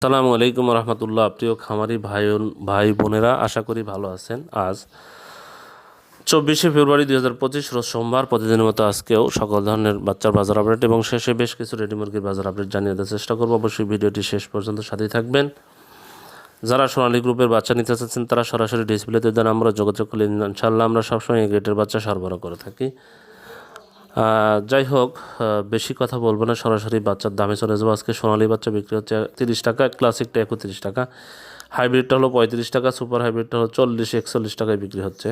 আসসালামু আলাইকুম রহমতুল্লাহ। প্রিয় খামারি ভাই বোনেরা, আশা করি ভালো আছেন। আজ 24শে ফেব্রুয়ারি 2025 রোজ সোমবার। প্রতিদিনের মতো আজকেও সকল ধরনের বাচ্চার বাজার আপডেট এবং শেষে বেশ কিছু রেডি মুরগির বাজার আপডেট জানিয়ে দেওয়ার চেষ্টা করবো। অবশ্যই ভিডিওটি শেষ পর্যন্ত সাথেই থাকবেন। যারা সোনালী গ্রুপের বাচ্চা নিতে চাচ্ছেন তারা সরাসরি ডিসপ্লেতে দেন, আমরা যোগাযোগ করলে ইনশাআল্লাহ আমরা সবসময় এই গ্রেটের বাচ্চা সরবরাহ করে থাকি। যাই হোক, বেশি কথা বলবো না, সরাসরি বাচ্চার দামে চলে যাবো। আজকে সোনালী বাচ্চা বিক্রি হচ্ছে 30 টাকা, ক্লাসিকটা 31 টাকা, হাইব্রিডটা হলো 35 টাকা, সুপার হাইব্রিডটা হলো 40-41 টাকায় বিক্রি হচ্ছে।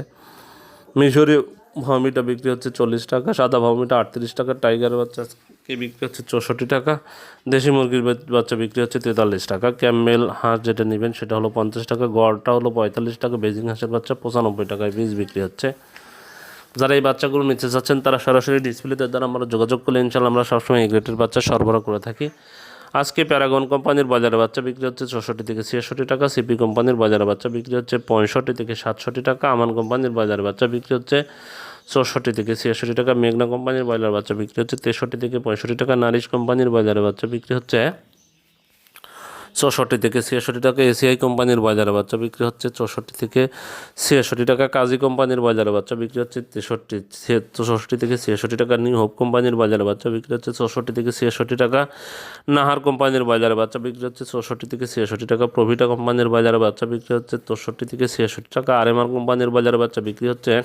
মিশরি ভাউমিটা বিক্রি হচ্ছে 40 টাকা, সাদা ভাউমিটা 38 টাকা, টাইগারের বাচ্চাকে বিক্রি হচ্ছে 64 টাকা, দেশি মুরগির বাচ্চা বিক্রি হচ্ছে 43 টাকা, ক্যামেল হাঁস যেটা নেবেন সেটা হলো 50 টাকা, গড়টা হলো 45 টাকা, বেজিং হাঁসের বাচ্চা 95 টাকায় পিস বিক্রি হচ্ছে। যারা এই বাচ্চাগুলো নিতে চাচ্ছেন তারা সরাসরি ডিসপ্লেতে দ্বারা আমরা যোগাযোগ করলে ইনশাআল্লাহ আমরা সবসময় এই গ্রেটের বাচ্চা সরবরাহ করে থাকি। আজকে প্যারাগন কোম্পানির বাজারে বাচ্চা বিক্রি হচ্ছে 64 থেকে 66 টাকা, সিপি কোম্পানির বাজারে বাচ্চা বিক্রি হচ্ছে 65 থেকে 67 টাকা, আমান কোম্পানির বাজারে বাচ্চা বিক্রি হচ্ছে 64 থেকে 66 টাকা, মেঘনা কোম্পানির বাজারে বাচ্চা বিক্রি হচ্ছে 63 থেকে 65 টাকা, নারিশ কোম্পানির বাজারে বাচ্চা বিক্রি হচ্ছে 64 থেকে 66 টাকা, এসিআই কোম্পানির বাজারে বাচ্চা বিক্রি হচ্ছে 64 থেকে 66 টাকা, কাজী কোম্পানির বাজারে বাচ্চা বিক্রি হচ্ছে 64 থেকে 66 টাকা, নিউ হোপ কোম্পানির বাজারে বাচ্চা বিক্রি হচ্ছে 64 থেকে 66 টাকা, নাহার কোম্পানির বাজারে বাচ্চা বিক্রি হচ্ছে 64 থেকে 66 টাকা, প্রভিটা কোম্পানির বাজারে বাচ্চা বিক্রি হচ্ছে 64 থেকে 66 টাকা, আরএমআর কোম্পানির বাজারে বাচ্চা বিক্রি হচ্ছে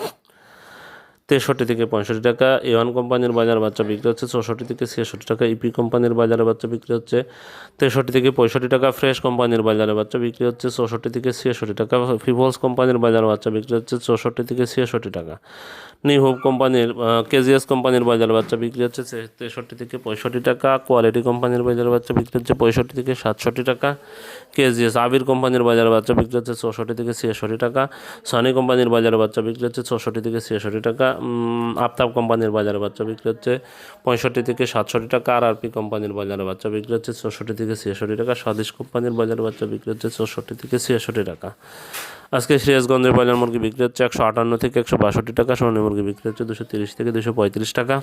63 থেকে 65 টাকা, এওয়ান কোম্পানির বাজার বাচ্চা বিক্রি হচ্ছে 64 থেকে 66 টাকা, ইপি কোম্পানির বাজারে বাচ্চা বিক্রি হচ্ছে 63 থেকে 65 টাকা, ফ্রেশ কোম্পানির বাজারে বাচ্চা বিক্রি হচ্ছে 64 থেকে 66 টাকা, ফিভলস কোম্পানির বাজার বাচ্চা বিক্রি হচ্ছে 64 থেকে 66 টাকা, নিউ হোপ কোম্পানির কেজিএস কোম্পানির বাজার বাচ্চা বিক্রি হচ্ছে 63 থেকে 65 টাকা, কোয়ালিটি কোম্পানির বাজার বাচ্চা বিক্রি হচ্ছে 65 থেকে 67 টাকা, কেজিএস আবির কোম্পানির বাজার বাচ্চা বিক্রি হচ্ছে 64 থেকে 66 টাকা, সনি কোম্পানির বাজারে বাচ্চা বিক্রি হচ্ছে 64 থেকে 66 টাকা, আফতাব কোম্পানির বাজারে বাচ্চা বিক্রি হচ্ছে 65 থেকে 67 টাকা, আরআরপি কোম্পানির বাজারে বাচ্চা বিক্রি হচ্ছে 64 থেকে 66 টাকা, স্বদেশ কোম্পানির বাজারে বাচ্চা বিক্রি হচ্ছে 64 থেকে 66 টাকা। আজকে সিরাজগঞ্জের বাজার মুরগি বিক্রি হচ্ছে 158 থেকে 162 টাকা, সোনালী মুরগি বিক্রি হচ্ছে 230 থেকে 235 টাকা,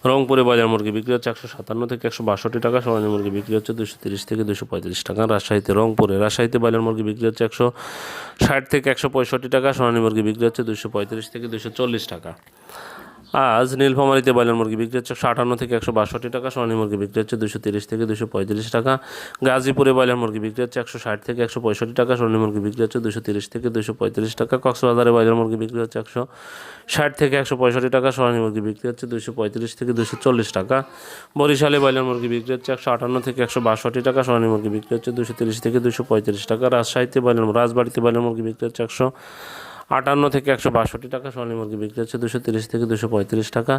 রংপুরে বাজার মুরগি বিক্রি হচ্ছে 157 থেকে 162 টাকা, সোনালী মুরগি বিক্রি হচ্ছে 230 থেকে 235 টাকা, রাজশাহীতে বাজার মুরগি বিক্রি হচ্ছে 160 থেকে 165 টাকা, সোনালী মুরগি বিক্রি হচ্ছে 235 থেকে 240 টাকা। আজ নীলফামারীতে বাজার মুরগি বিক্রি হচ্ছে 158 থেকে 162 টাকা, সোনালী মুরগি বিক্রি হচ্ছে 230 থেকে 235 টাকা, গাজীপুরে বাজার মুরগি বিক্রি হচ্ছে 160 থেকে 165 টাকা, সোনালী মুরগি বিক্রি হচ্ছে 230 থেকে 235 টাকা, কক্সবাজারে বাজার মুরগি বিক্রি হচ্ছে 160 থেকে 165 টাকা, সোনালী মুরগি বিক্রি হচ্ছে 235 থেকে 240 টাকা, বরিশালে বাজার মুরগি বিক্রি হচ্ছে 158 থেকে 162 টাকা, সোনালী মুরগি বিক্রি হচ্ছে 230 থেকে 235 টাকা, রাজবাড়িতে বাজার মুরগি বিক্রি হচ্ছে 158 থেকে 162 টাকা, সোনালী মুরগি বিক্রি হচ্ছে 230 থেকে 235 টাকা,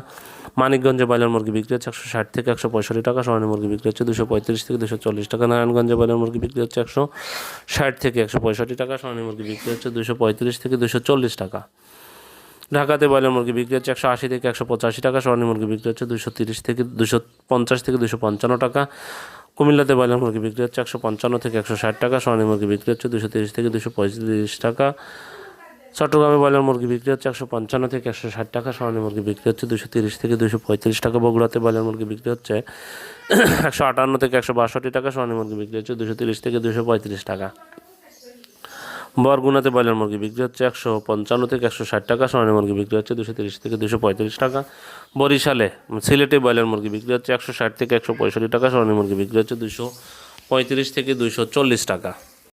মানিকগঞ্জে বাজার মুরগি বিক্রি হচ্ছে 160 থেকে 165 টাকা, সোনালী মুরগি বিক্রি হচ্ছে 235 থেকে 240 টাকা, নারায়ণগঞ্জে বাজার মুরগি বিক্রি হচ্ছে 160 থেকে 165 টাকা, সোনালী মুরগি বিক্রি হচ্ছে 235 থেকে 240 টাকা, ঢাকাতে বাজার মুরগি বিক্রি হচ্ছে 180 থেকে 185 টাকা, সোনালী মুরগি বিক্রি হচ্ছে 230 থেকে 250 থেকে 255 টাকা, কুমিল্লাতে বাজার মুরগি বিক্রি হচ্ছে 155 থেকে 160 টাকা, সোনালী মুরগি বিক্রি হচ্ছে 230 থেকে 235 টাকা, চট্টগ্রামে বাজার মুরগি বিক্রি হচ্ছে 155 থেকে 160 টাকা, সোনালী মুরগি বিক্রি হচ্ছে 230 থেকে 235 টাকা, বগুড়াতে বাজার মুরগি বিক্রি হচ্ছে 158 থেকে 162 টাকা, সোনালী মুরগি বিক্রি হচ্ছে 230 থেকে 235 টাকা, বরগুনাতে বাজার মুরগি বিক্রি হচ্ছে 155 থেকে 160 টাকা, সোনালী মুরগি বিক্রি হচ্ছে 230 থেকে 235 টাকা, সিলেটে বাজার মুরগি বিক্রি হচ্ছে 160 থেকে 165 টাকা, সোনালী মুরগি বিক্রি হচ্ছে 235 থেকে 240 টাকা।